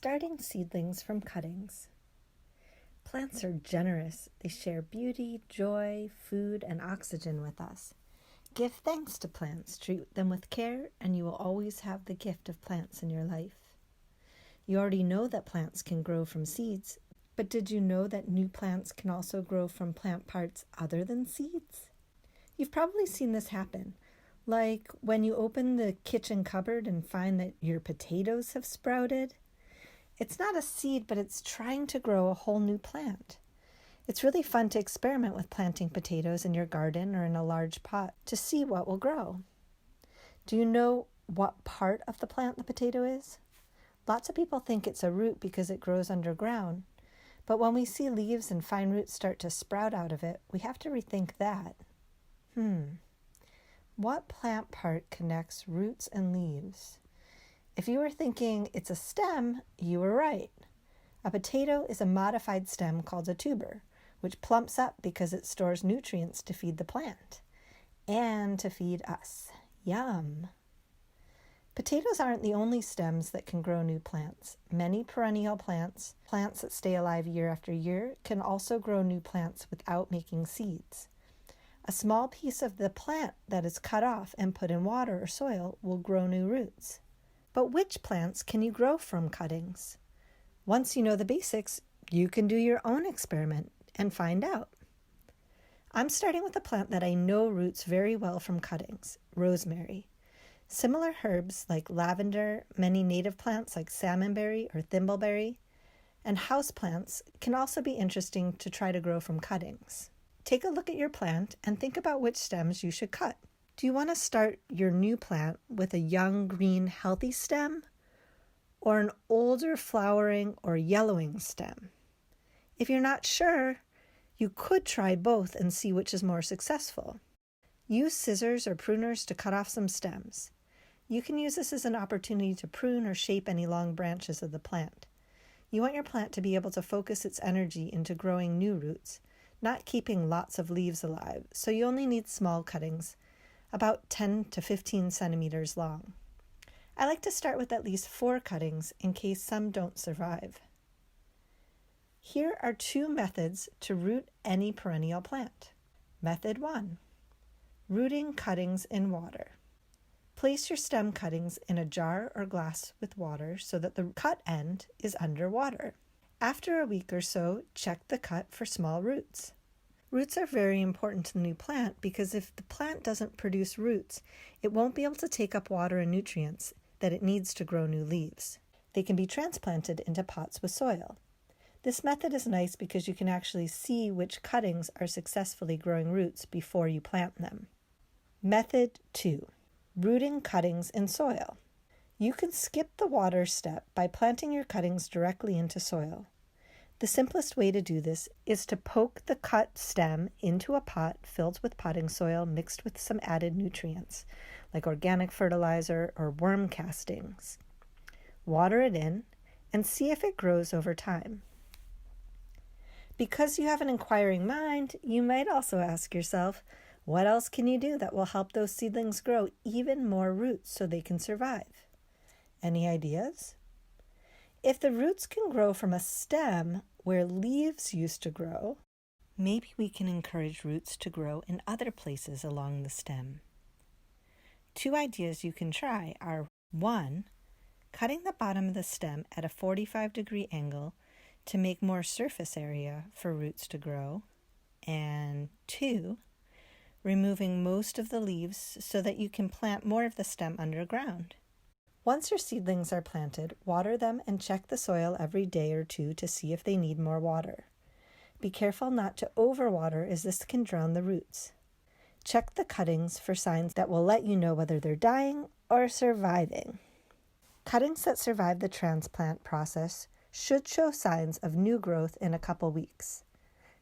Starting seedlings from cuttings. Plants are generous. They share beauty, joy, food, and oxygen with us. Give thanks to plants, treat them with care, and you will always have the gift of plants in your life. You already know that plants can grow from seeds, but did you know that new plants can also grow from plant parts other than seeds? You've probably seen this happen, like when you open the kitchen cupboard and find that your potatoes have sprouted. It's not a seed, but it's trying to grow a whole new plant. It's really fun to experiment with planting potatoes in your garden or in a large pot to see what will grow. Do you know what part of the plant the potato is? Lots of people think it's a root because it grows underground, but when we see leaves and fine roots start to sprout out of it, we have to rethink that. What plant part connects roots and leaves? If you were thinking it's a stem, you were right. A potato is a modified stem called a tuber, which plumps up because it stores nutrients to feed the plant and to feed us. Yum! Potatoes aren't the only stems that can grow new plants. Many perennial plants, plants that stay alive year after year, can also grow new plants without making seeds. A small piece of the plant that is cut off and put in water or soil will grow new roots. But which plants can you grow from cuttings? Once you know the basics, you can do your own experiment and find out. I'm starting with a plant that I know roots very well from cuttings, rosemary. Similar herbs like lavender, many native plants like salmonberry or thimbleberry, and houseplants can also be interesting to try to grow from cuttings. Take a look at your plant and think about which stems you should cut. Do you want to start your new plant with a young, green, healthy stem or an older, flowering or yellowing stem? If you're not sure, you could try both and see which is more successful. Use scissors or pruners to cut off some stems. You can use this as an opportunity to prune or shape any long branches of the plant. You want your plant to be able to focus its energy into growing new roots, not keeping lots of leaves alive, so you only need small cuttings, about 10 to 15 centimeters long. I like to start with at least 4 cuttings in case some don't survive. Here are 2 methods to root any perennial plant. Method 1. Rooting cuttings in water. Place your stem cuttings in a jar or glass with water so that the cut end is under water. After a week or so, check the cut for small roots. Roots are very important to the new plant because if the plant doesn't produce roots, it won't be able to take up water and nutrients that it needs to grow new leaves. They can be transplanted into pots with soil. This method is nice because you can actually see which cuttings are successfully growing roots before you plant them. Method 2. Rooting cuttings in soil. You can skip the water step by planting your cuttings directly into soil. The simplest way to do this is to poke the cut stem into a pot filled with potting soil mixed with some added nutrients, like organic fertilizer or worm castings. Water it in and see if it grows over time. Because you have an inquiring mind, you might also ask yourself, what else can you do that will help those seedlings grow even more roots so they can survive? Any ideas? If the roots can grow from a stem where leaves used to grow, maybe we can encourage roots to grow in other places along the stem. 2 ideas you can try are 1. Cutting the bottom of the stem at a 45-degree angle to make more surface area for roots to grow, and 2. Removing most of the leaves so that you can plant more of the stem underground. Once your seedlings are planted, water them and check the soil every day or 2 to see if they need more water. Be careful not to overwater as this can drown the roots. Check the cuttings for signs that will let you know whether they're dying or surviving. Cuttings that survive the transplant process should show signs of new growth in a couple weeks.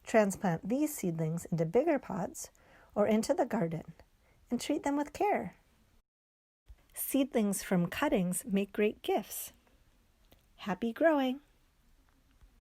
Transplant these seedlings into bigger pots or into the garden and treat them with care. Seedlings from cuttings make great gifts. Happy growing!